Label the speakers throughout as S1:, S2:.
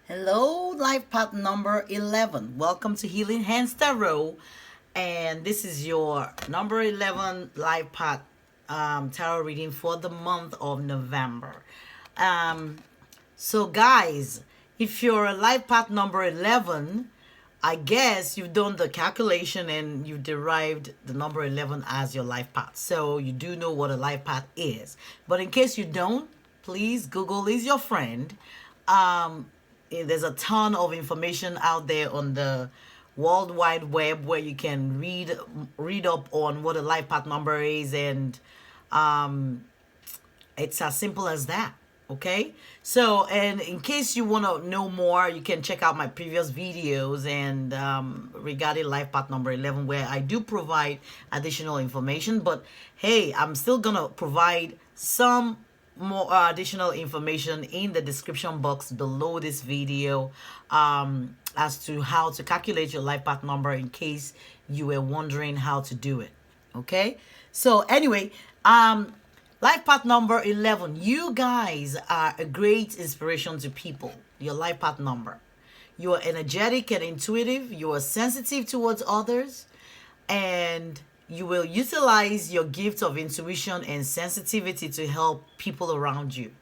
S1: Hello, life path number 11. Welcome to Healing Hands Tarot. And this is your number 11 life path tarot reading for the month of November. Um, so, guys, if you're a life path number 11, I guess you've done the calculation and you've derived the number 11 as your life path. So, you do know what a life path is. But in case you don't, please, Google is your friend. There's a ton of information out there on the World Wide Web where you can read up on what a life path number is, and it's as simple as that. Okay, so and in case you want to know more, you can check out my previous videos and regarding life path number 11, where I do provide additional information. But hey, I'm still gonna provide some more additional information in the description box below this video as to how to calculate your life path number, in case you were wondering how to do it. Okay, so anyway, life path number 11, you guys are a great inspiration to people. Your life path number, you are energetic and intuitive, you are sensitive towards others, and you will utilize your gift of intuition and sensitivity to help people around you.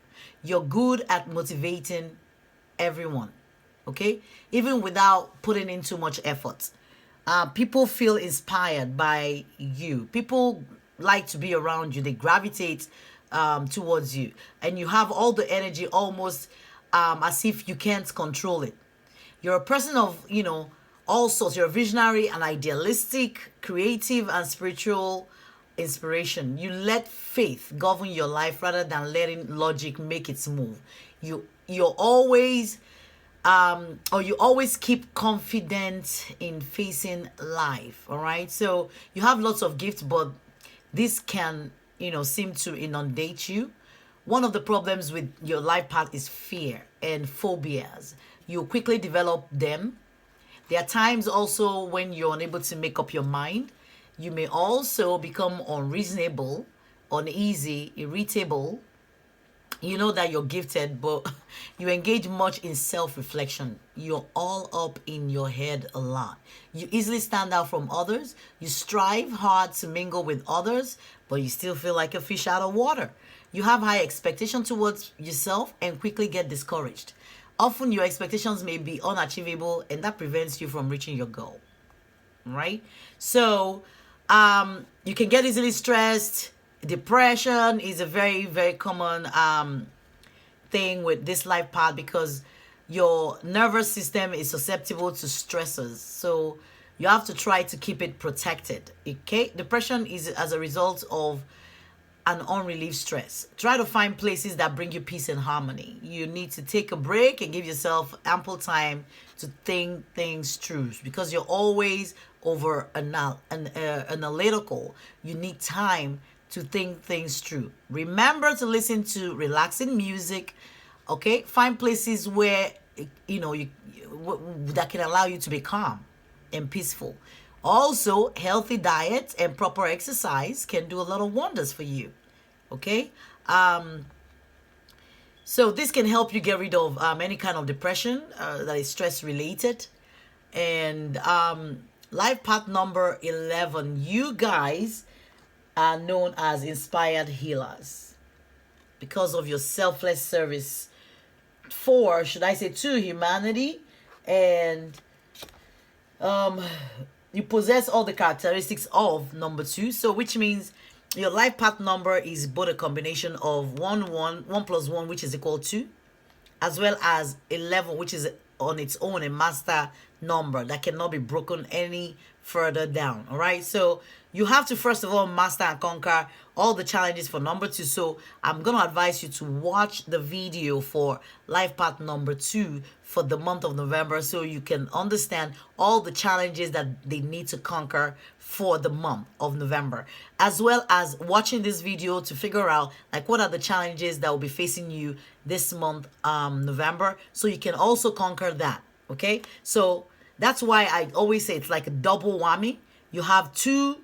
S1: You're good at motivating everyone, okay? Even without putting in too much effort. People feel inspired by you. People like to be around you. They gravitate towards you. And you have all the energy almost as if you can't control it. You're a person of, all sorts. You're visionary and idealistic, creative and spiritual inspiration. You let faith govern your life rather than letting logic make its move. You're always or you always keep confident in facing life. All right. So you have lots of gifts, but this can, seem to inundate you. One of the problems with your life path is fear and phobias. You quickly develop them. There are times also when you're unable to make up your mind. You may also become unreasonable, uneasy, irritable. You know that you're gifted, but you engage much in self-reflection. You're all up in your head a lot. You easily stand out from others. You strive hard to mingle with others, but you still feel like a fish out of water. You have high expectation towards yourself and quickly get discouraged. Often your expectations may be unachievable, and that prevents you from reaching your goal. Right? So you can get easily stressed. Depression is a very, very common thing with this life path, because your nervous system is susceptible to stressors. So you have to try to keep it protected. Okay? Depression is as a result of an unrelieved stress. Try to find places that bring you peace and harmony. You need to take a break and give yourself ample time to think things through, because you're always over analytical. You need time to think things through. Remember to listen to relaxing music. Okay, find places where that can allow you to be calm and peaceful. Also, healthy diet and proper exercise can do a lot of wonders for you. Okay? So this can help you get rid of any kind of depression that is stress related. And life path number 11, you guys are known as inspired healers because of your selfless service to humanity. And you possess all the characteristics of number 2, so which means your life path number is both a combination of 1 plus 1, which is equal to, as well as 11, which is on its own a master number that cannot be broken any further down. All right, so you have to first of all master and conquer all the challenges for number 2. So I'm going to advise you to watch the video for life path number 2 for the month of November, so you can understand all the challenges that they need to conquer for the month of November, as well as watching this video to figure out like what are the challenges that will be facing you this month, November, so you can also conquer that. Okay, so that's why I always say it's like a double whammy. You have 2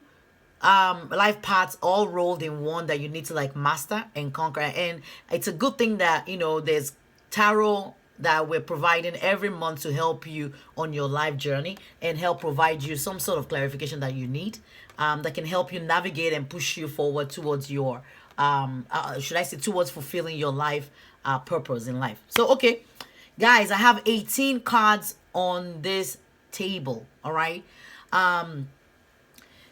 S1: life paths all rolled in one that you need to like master and conquer. And it's a good thing that there's tarot that we're providing every month to help you on your life journey and help provide you some sort of clarification that you need, that can help you navigate and push you forward towards your, should I say, towards fulfilling your life purpose in life. So, okay, guys, I have 18 cards on this table, all right?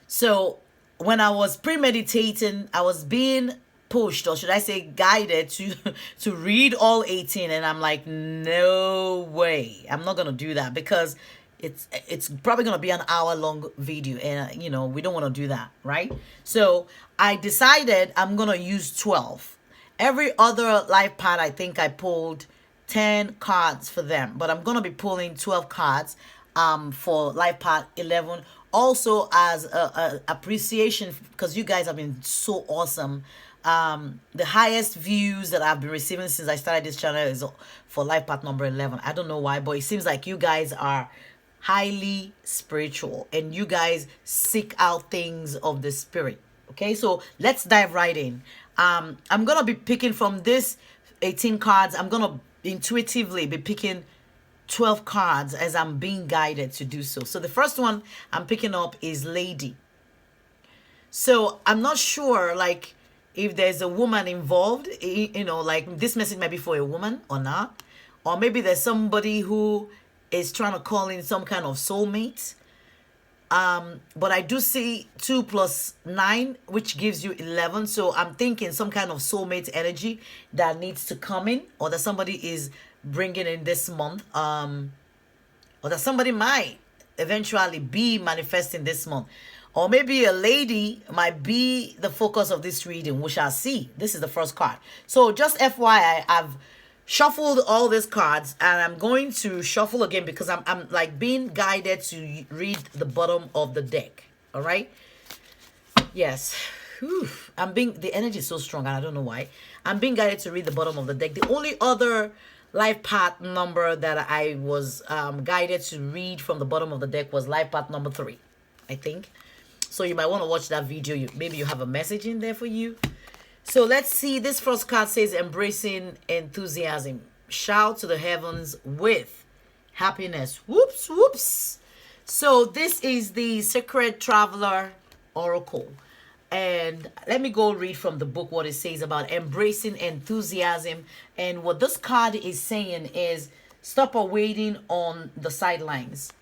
S1: So when I was premeditating, I was being pushed, or should I say guided, to to read all 18, and I'm like, no way, I'm not gonna do that, because it's probably gonna be an hour long video, and we don't want to do that, right? So I decided I'm gonna use 12. Every other life path, I think I pulled 10 cards for them, but I'm gonna be pulling 12 cards for life path 11, also as a appreciation, because you guys have been so awesome. The highest views that I've been receiving since I started this channel is for life path number 11. I don't know why, but it seems like you guys are highly spiritual and you guys seek out things of the spirit. Okay, so let's dive right in. I'm gonna be picking from this 18 cards. I'm gonna intuitively be picking 12 cards as I'm being guided to do so. So the first one I'm picking up is Lady. So I'm not sure, like, if there's a woman involved, like this message might be for a woman or not. Or maybe there's somebody who is trying to call in some kind of soulmate. But I do see 2 plus 9, which gives you 11. So I'm thinking some kind of soulmate energy that needs to come in, or that somebody is bringing in this month, or that somebody might eventually be manifesting this month. Or maybe a lady might be the focus of this reading. We shall see. This is the first card. So just FYI, I've shuffled all these cards, and I'm going to shuffle again because I'm like being guided to read the bottom of the deck. All right. Yes. Whew. The energy is so strong, and I don't know why. I'm being guided to read the bottom of the deck. The only other life path number that I was guided to read from the bottom of the deck was life path number 3, I think. So you might want to watch that video. Maybe you have a message in there for you. So let's see. This first card says embracing enthusiasm. Shout to the heavens with happiness. Whoops, whoops. So this is the Sacred Traveler Oracle. And let me go read from the book what it says about embracing enthusiasm. And what this card is saying is stop waiting on the sidelines.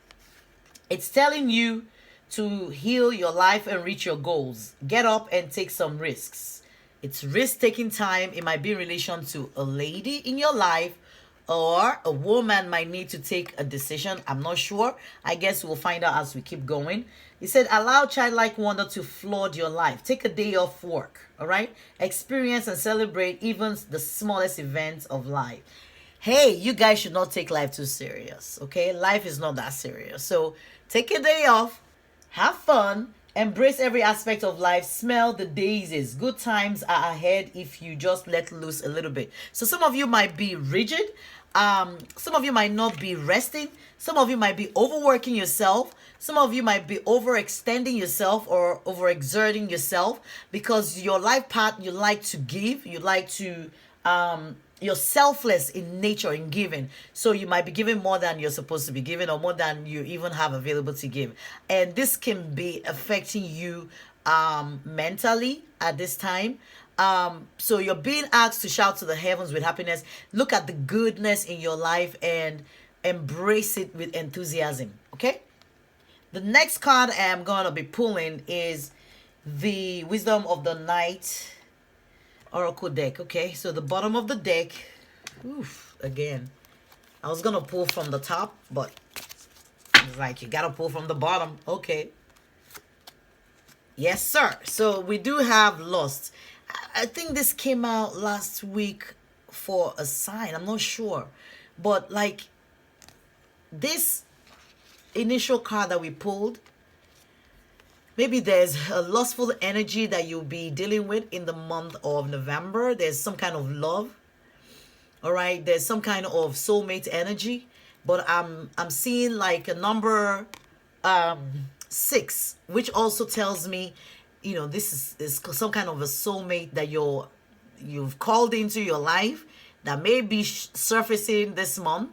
S1: It's telling you to heal your life and reach your goals. Get up and take some risks. It's risk-taking time. It might be in relation to a lady in your life, or a woman might need to take a decision. I'm not sure. I guess we'll find out as we keep going. He said, allow childlike wonder to flood your life. Take a day off work, all right? Experience and celebrate even the smallest events of life. Hey, you guys should not take life too serious, okay? Life is not that serious. So take a day off. Have fun, embrace every aspect of life, smell the daisies. Good times are ahead if you just let loose a little bit. So some of you might be rigid. Some of you might not be resting. Some of you might be overworking yourself. Some of you might be overextending yourself or overexerting yourself, because your life path, you like to give. You like to... you're selfless in nature in giving, so you might be giving more than you're supposed to be giving, or more than you even have available to give, and this can be affecting you mentally at this time. So you're being asked to shout to the heavens with happiness. Look at the goodness in your life and embrace it with enthusiasm. Okay, the next card I'm gonna be pulling is the Wisdom of the Night Oracle deck. Okay, so the bottom of the deck, again, I was gonna pull from the top, but it's like you gotta pull from the bottom. Okay, yes sir. So we do have Lost. I think this came out last week for a sign, I'm not sure, but like this initial card that we pulled, maybe there's a lustful energy that you'll be dealing with in the month of November. There's some kind of love. All right. There's some kind of soulmate energy. But I'm seeing like a number 6, which also tells me, this is some kind of a soulmate that you've called into your life, that may be surfacing this month.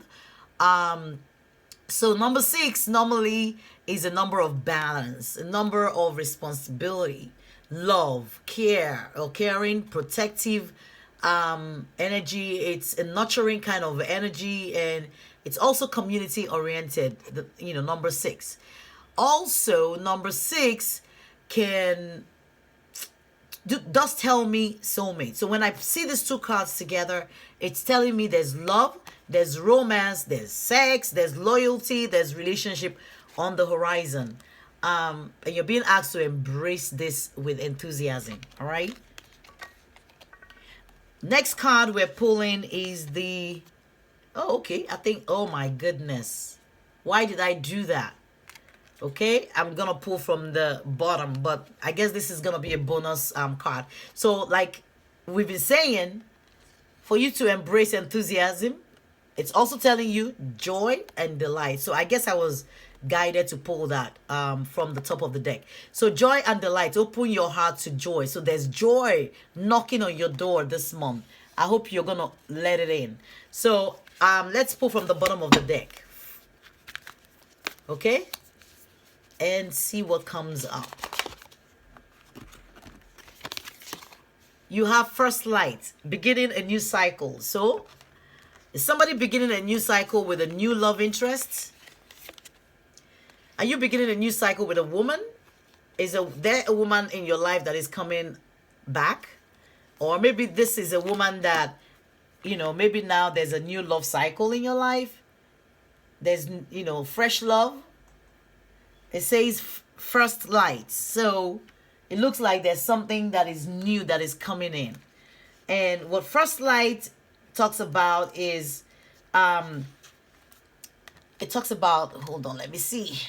S1: So number 6 normally is a number of balance, a number of responsibility, love, care, or caring, protective energy. It's a nurturing kind of energy, and it's also community oriented. Number 6. Also, number 6 can does tell me soulmate. So when I see these two cards together, it's telling me there's love, there's romance, there's sex, there's loyalty, there's relationship on the horizon. And you're being asked to embrace this with enthusiasm. All right. Next card we're pulling is the... Oh, okay. Oh my goodness. Why did I do that? Okay, I'm gonna pull from the bottom, but I guess this is gonna be a bonus card. So like we've been saying, for you to embrace enthusiasm, it's also telling you joy and delight. So I guess I was guided to pull that from the top of the deck. So joy and delight, open your heart to joy. So there's joy knocking on your door this month. I hope you're gonna let it in. So let's pull from the bottom of the deck. Okay, and see what comes up. You have first light, beginning a new cycle. So is somebody beginning a new cycle with a new love interest? Are you beginning a new cycle with a woman? Is there a woman in your life that is coming back? Or maybe this is a woman that, maybe now there's a new love cycle in your life. There's, fresh love. It says first light. So it looks like there's something that is new that is coming in. And what first light talks about is, it talks about, hold on, let me see.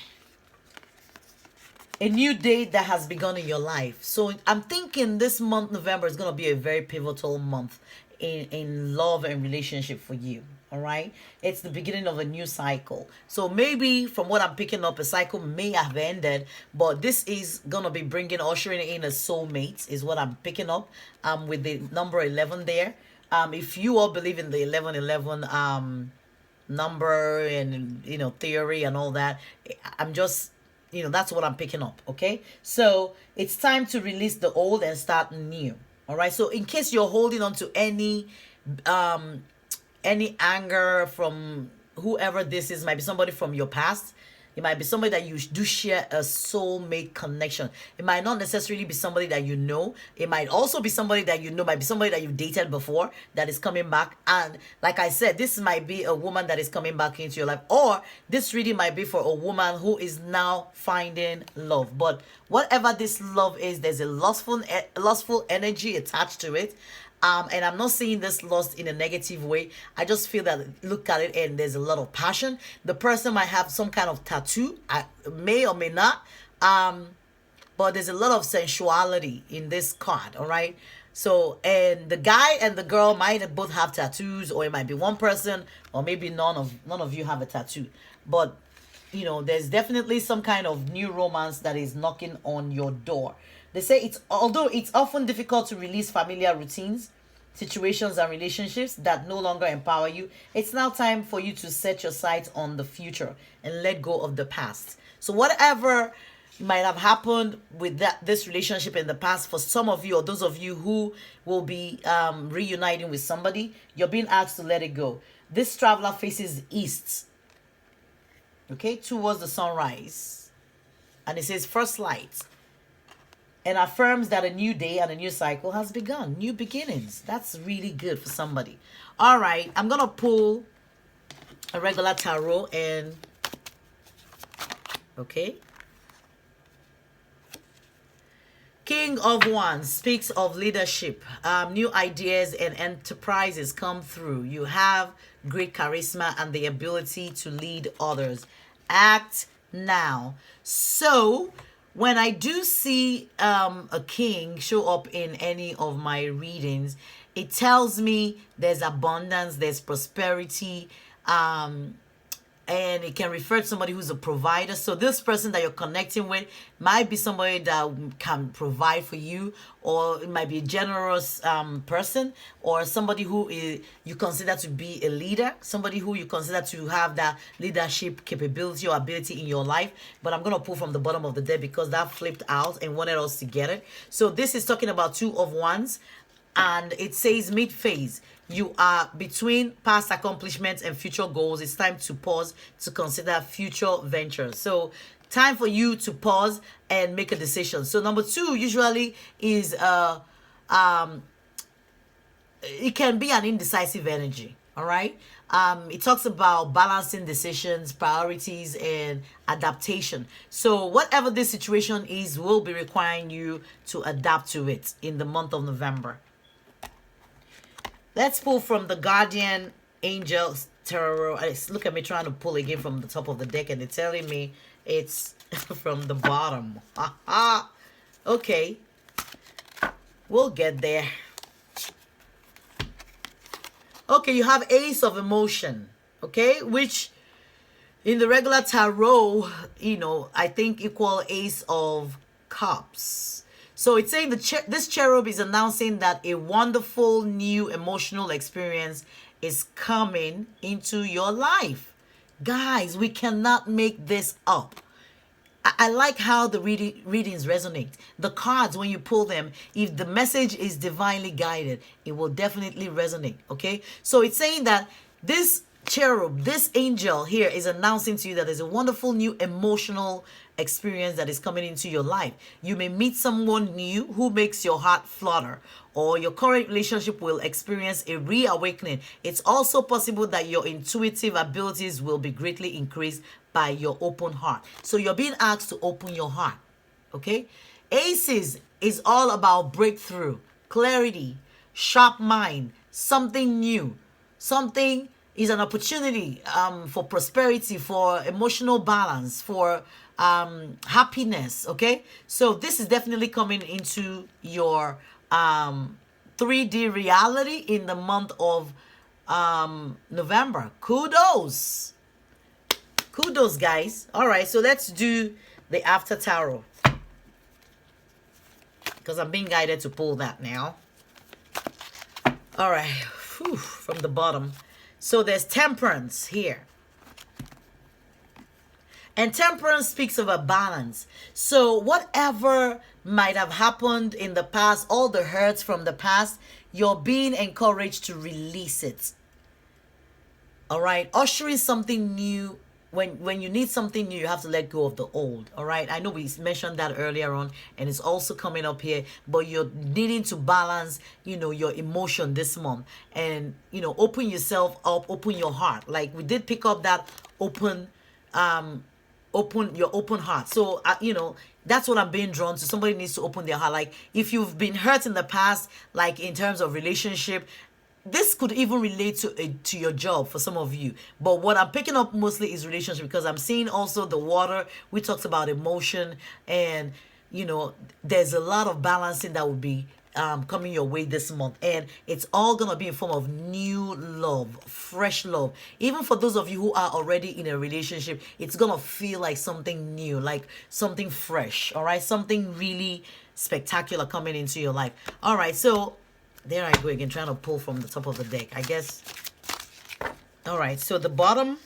S1: A new date that has begun in your life. So I'm thinking this month, November, is going to be a very pivotal month in love and relationship for you. All right. It's the beginning of a new cycle. So maybe from what I'm picking up, a cycle may have ended, but this is going to be ushering in a soulmate is what I'm picking up with the number 11 there. If you all believe in the 1111 number and, theory and all that, I'm just, that's what I'm picking up. Okay. So it's time to release the old and start new. All right. So in case you're holding on to any anger from whoever this is, might be somebody from your past. It might be somebody that you do share a soulmate connection. It might not necessarily be somebody that you know. It might also be somebody that you know, might be somebody that you've dated before that is coming back. And like I said, this might be a woman that is coming back into your life. Or this really might be for a woman who is now finding love. But whatever this love is, there's a lustful energy attached to it. And I'm not seeing this lust in a negative way. I just feel that look at it and there's a lot of passion. The person might have some kind of tattoo, may or may not. But there's a lot of sensuality in this card, all right? So, and the guy and the girl might both have tattoos, or it might be one person, or maybe none of you have a tattoo. But, there's definitely some kind of new romance that is knocking on your door. They say although it's often difficult to release familiar routines, situations, and relationships that no longer empower you, it's now time for you to set your sights on the future and let go of the past. So whatever might have happened with this relationship in the past, for some of you or those of you who will be reuniting with somebody, you're being asked to let it go. This traveler faces east, okay, towards the sunrise. And it says first light. And affirms that a new day and a new cycle has begun. New beginnings. That's really good for somebody. All right. I'm going to pull a regular tarot and... Okay. King of Wands speaks of leadership. New ideas and enterprises come through. You have great charisma and the ability to lead others. Act now. So... when I do see a king show up in any of my readings, it tells me there's abundance, there's prosperity, and it can refer to somebody who's a provider. So this person that you're connecting with might be somebody that can provide for you, or it might be a generous person, or somebody who you consider to be a leader, somebody who you consider to have that leadership capability or ability in your life. But I'm going to pull from the bottom of the deck because that flipped out and wanted us to get it. So this is talking about Two of Wands, and it says mid-phase. You are between past accomplishments and future goals. It's time to pause to consider future ventures. So time for you to pause and make a decision. So number two usually is it can be an indecisive energy. All right. It talks about balancing decisions, priorities, and adaptation. So whatever this situation is will be requiring you to adapt to it in the month of November. Let's pull from the Guardian Angels Tarot. Look at me trying to pull again from the top of the deck, and they're telling me it's from the bottom. Okay. We'll get there. Okay, you have Ace of Emotion. Okay, which in the regular tarot, I think equal Ace of Cups. So it's saying this cherub is announcing that a wonderful new emotional experience is coming into your life. Guys, we cannot make this up. I like how the readings resonate. The cards, when you pull them, if the message is divinely guided, it will definitely resonate, okay? So it's saying that this cherub, this angel here is announcing to you that there's a wonderful new emotional experience that is coming into your life. You may meet someone new who makes your heart flutter, or your current relationship will experience a reawakening. It's also possible that your intuitive abilities will be greatly increased by your open heart. So you're being asked to open your heart, okay? Aces is all about breakthrough, clarity, sharp mind, something new, something is an opportunity for prosperity, for emotional balance, for happiness, okay? So this is definitely coming into your 3D reality in the month of November. Kudos. Kudos, guys. All right, so let's do the after tarot, because I'm being guided to pull that now. All right, whew, from the bottom. So there's Temperance here. And Temperance speaks of a balance. So whatever might have happened in the past, all the hurts from the past, you're being encouraged to release it. All right? Ushering something new. When you need something new, you have to let go of the old. All right? I know we mentioned that earlier on, and it's also coming up here. But you're needing to balance, your emotion this month. And, open yourself up, open your heart. Like we did pick up that open your open heart. So that's what I'm being drawn to. Somebody needs to open their heart. Like if you've been hurt in the past, like in terms of relationship, this could even relate to your job for some of you. But what I'm picking up mostly is relationship, because I'm seeing also the water. We talked about emotion, and there's a lot of balancing that will be coming your way this month, and it's all gonna be in form of new love, fresh love. Even for those of you who are already in a relationship, it's gonna feel like something new, like something fresh. All right, something really spectacular coming into your life. All right, so there I go again, trying to pull from the top of the deck, I guess. All right, so the bottom,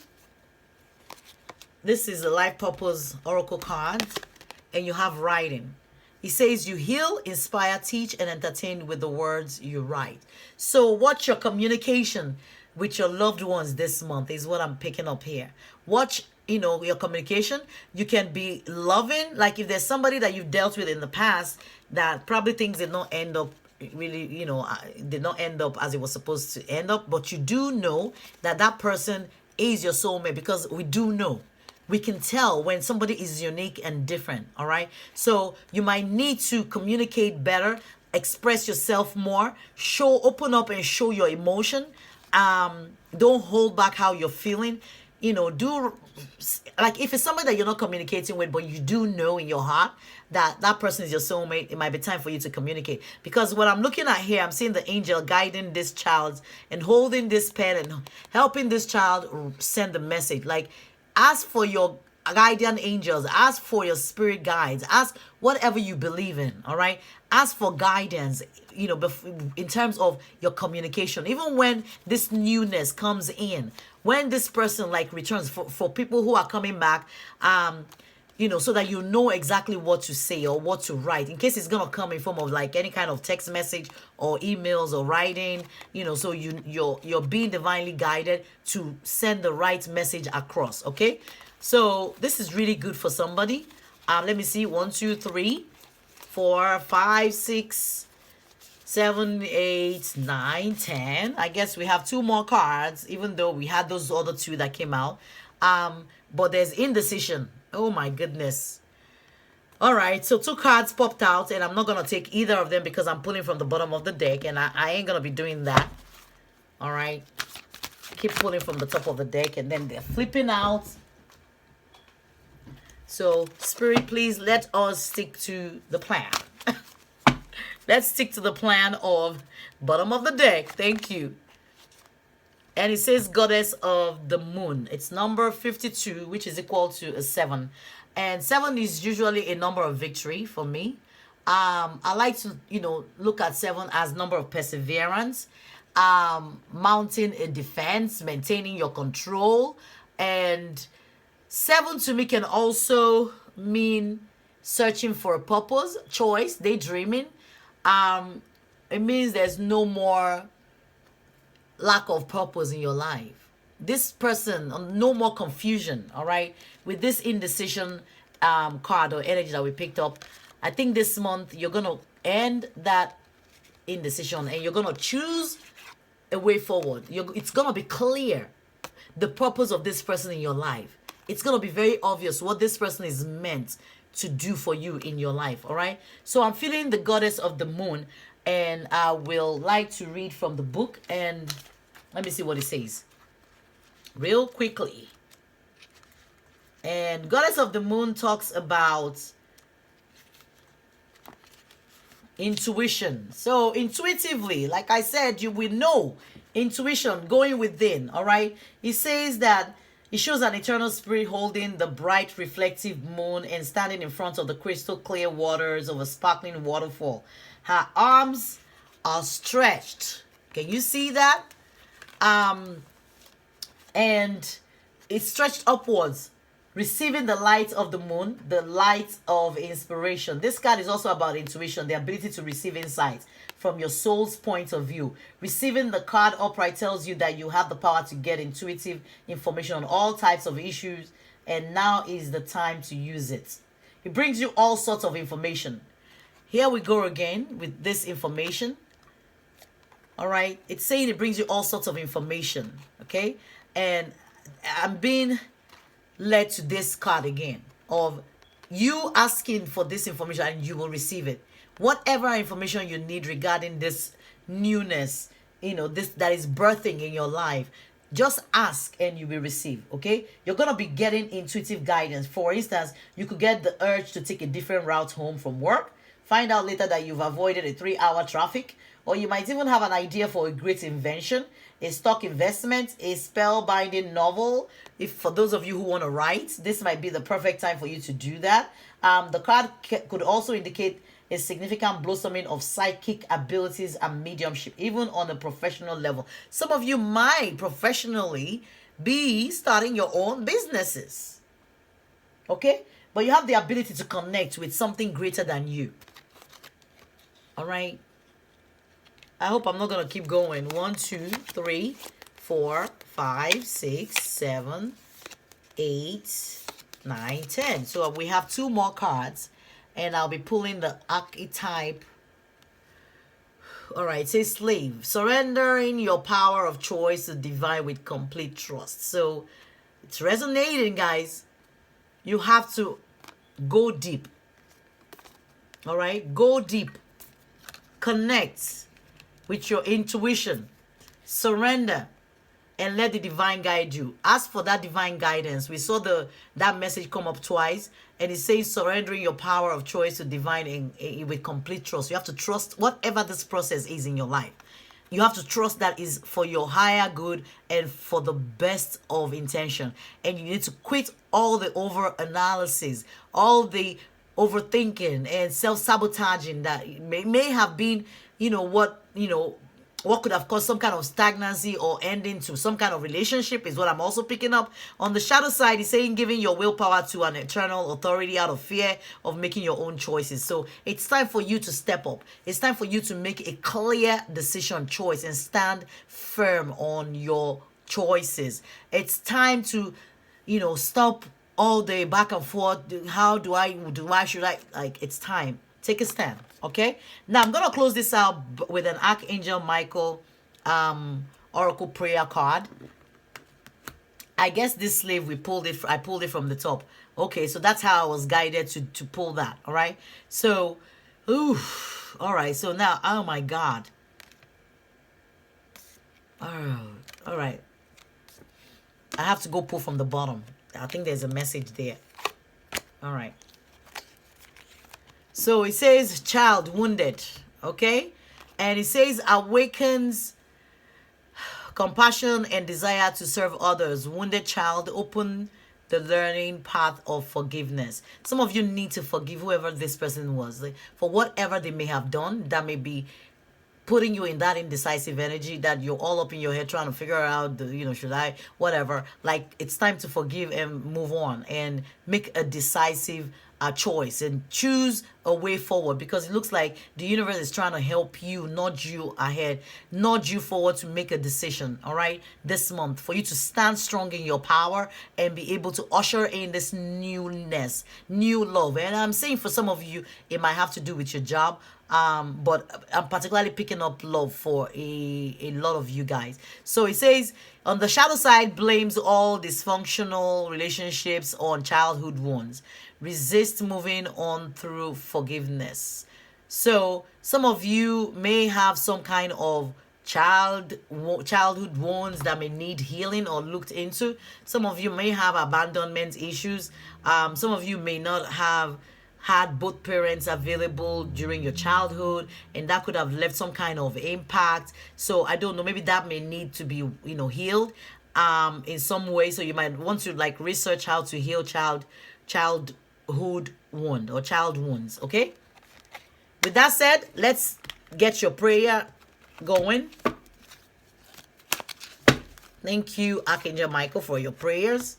S1: this is the life purpose oracle card, and you have writing. It says you heal, inspire, teach, and entertain with the words you write. So watch your communication with your loved ones this month is what I'm picking up here. Watch, your communication. You can be loving. Like if there's somebody that you've dealt with in the past that probably things did not end up really, did not end up as it was supposed to end up. But you do know that that person is your soulmate, because we do know. We can tell when somebody is unique and different, all right? So you might need to communicate better, express yourself more, open up and show your emotion. Don't hold back how you're feeling. do, like, if it's somebody that you're not communicating with, but you do know in your heart that that person is your soulmate, it might be time for you to communicate. Because what I'm looking at here, I'm seeing the angel guiding this child and holding this pen and helping this child send the message. Like, ask for your guardian angels, ask for your spirit guides, ask whatever you believe in. All right, ask for guidance, in terms of your communication. Even when this newness comes in, when this person like returns, for people who are coming back, so that you know exactly what to say or what to write, in case it's gonna come in form of like any kind of text message or emails or writing. So you're being divinely guided to send the right message across. Okay, so this is really good for somebody. Let me see, 1, 2, 3, 4, 5, 6, 7, 8, 9, 10. I guess we have 2 more cards, even though we had those other 2 that came out. But there's indecision. Oh my goodness. All right, so 2 cards popped out, and I'm not gonna take either of them because I'm pulling from the bottom of the deck, and I ain't gonna be doing that. All right, keep pulling from the top of the deck, and then they're flipping out. So Spirit, please let us stick to the plan. Let's stick to the plan of bottom of the deck. Thank you. And it says Goddess of the Moon. It's number 52, which is equal to a 7. And 7 is usually a number of victory for me. I like to, look at 7 as number of perseverance, mounting a defense, maintaining your control. And 7 to me can also mean searching for a purpose, choice, daydreaming. It means there's no more lack of purpose in your life. This person, no more confusion. All right, with this indecision card or energy that we picked up, I think this month you're gonna end that indecision and you're gonna choose a way forward. It's gonna be clear the purpose of this person in your life. It's gonna be very obvious what this person is meant to do for you in your life. All right, so I'm feeling the Goddess of the Moon, and I will like to read from the book, and let me see what it says real quickly. And Goddess of the Moon talks about intuition. So intuitively, like I said, you will know intuition going within. All right, it says that it shows an eternal spirit holding the bright reflective moon and standing in front of the crystal clear waters of a sparkling waterfall. Her arms are stretched. Can you see that? And it's stretched upwards, receiving the light of the moon, the light of inspiration. This card is also about intuition, the ability to receive insight from your soul's point of view. Receiving the card upright tells you that you have the power to get intuitive information on all types of issues, and now is the time to use it. It brings you all sorts of information. Here we go again with this information. All right, it's saying it brings you all sorts of information. Okay, and I'm being led to this card again of you asking for this information and you will receive it. Whatever information you need regarding this newness, this that is birthing in your life, just ask and you will receive. Okay, you're gonna be getting intuitive guidance. For instance, you could get the urge to take a different route home from work, find out later that you've avoided a 3-hour traffic, or you might even have an idea for a great invention, a stock investment, a spellbinding novel. If for those of you who want to write, this might be the perfect time for you to do that. The card could also indicate a significant blossoming of psychic abilities and mediumship, even on a professional level. Some of you might professionally be starting your own businesses. Okay? But you have the ability to connect with something greater than you. All right? I hope I'm not going to keep going. 1, 2, 3, 4, 5, 6, 7, 8, 9, 10. So we have 2 more cards. And I'll be pulling the archetype. All right, it says slave. Surrendering your power of choice to divine with complete trust. So it's resonating, guys. You have to go deep. All right, go deep. Connect with your intuition. Surrender. and let the divine guide you. Ask for that divine guidance. We saw that message come up twice, and it says surrendering your power of choice to divine with complete trust. You have to trust whatever this process is in your life. You have to trust that is for your higher good and for the best of intention. And you need to quit all the over analysis, all the overthinking and self-sabotaging that may have been, what could have caused some kind of stagnancy or ending to some kind of relationship is what I'm also picking up. On the shadow side, he's saying giving your willpower to an eternal authority out of fear of making your own choices. So it's time for you to step up. It's time for you to make a clear decision choice and stand firm on your choices. It's time to, stop all day back and forth. How do I, should I, like, it's time. Take a stand, okay? Now, I'm going to close this out with an Archangel Michael Oracle prayer card. I guess this sleeve, I pulled it from the top. Okay, so that's how I was guided to pull that, all right? So, all right, so now, oh my God. Oh, all right. I have to go pull from the bottom. I think there's a message there. All right. So it says child wounded, okay? And it says awakens compassion and desire to serve others. Wounded child, open the learning path of forgiveness. Some of you need to forgive whoever this person was, like, for whatever they may have done. That may be putting you in that indecisive energy that you're all up in your head trying to figure out, should I, whatever. Like, it's time to forgive and move on and make a decisive choice and choose a way forward, because it looks like the universe is trying to help you, nudge you ahead, nudge you forward to make a decision, all right, this month, for you to stand strong in your power and be able to usher in this newness, new love. And I'm saying for some of you, it might have to do with your job, but I'm particularly picking up love for a lot of you guys. So it says on the shadow side, blames all dysfunctional relationships on childhood wounds. Resist moving on through forgiveness. So some of you may have some kind of childhood wounds that may need healing or looked into. Some of you may have abandonment issues. Some of you may not have had both parents available during your childhood, and that could have left some kind of impact. So I don't know, maybe that may need to be healed in some way. So you might want to like research how to heal childhood wound or child wounds. Okay, with that said, let's get your prayer going. Thank you, Archangel Michael, for your prayers.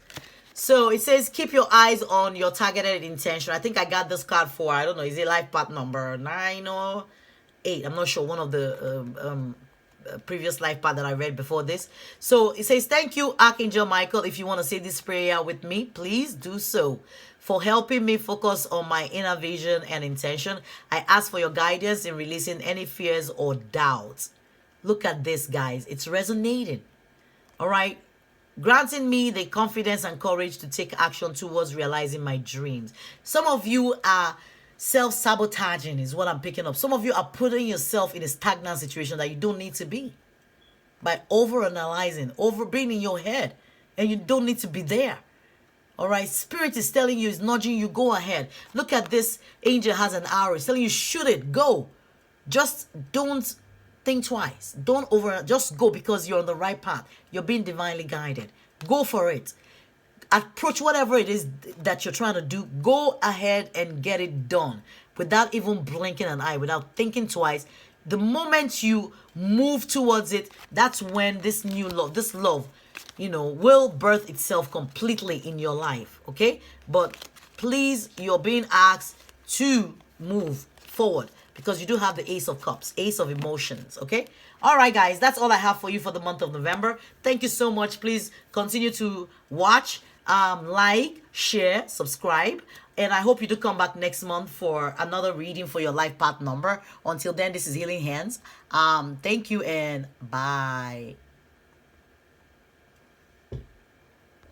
S1: So it says, keep your eyes on your targeted intention. I think I got this card for, I don't know, is it life path number 9 or 8? I'm not sure, one of the previous life path that I read before this. So it says, thank you, Archangel Michael. If you want to say this prayer with me, please do so. For helping me focus on my inner vision and intention, I ask for your guidance in releasing any fears or doubts. Look at this, guys. It's resonating. All right. Granting me the confidence and courage to take action towards realizing my dreams. Some of you are self-sabotaging is what I'm picking up. Some of you are putting yourself in a stagnant situation that you don't need to be. By over-analyzing, over-being in your head. And you don't need to be there. All right? Spirit is telling you, is nudging you, go ahead. Look at this. Angel has an arrow. It's telling you, shoot it, go. Just don't think twice. Just go, because you're on the right path. You're being divinely guided. Go for it. Approach whatever it is that you're trying to do. Go ahead and get it done without even blinking an eye, without thinking twice. The moment you move towards it, that's when this new love, will birth itself completely in your life. Okay? But please, you're being asked to move forward, because you do have the Ace of Cups, Ace of Emotions, okay? All right, guys, that's all I have for you for the month of November. Thank you so much. Please continue to watch, like, share, subscribe, and I hope you do come back next month for another reading for your life path number. Until then, this is Healing Hands. Thank you and bye.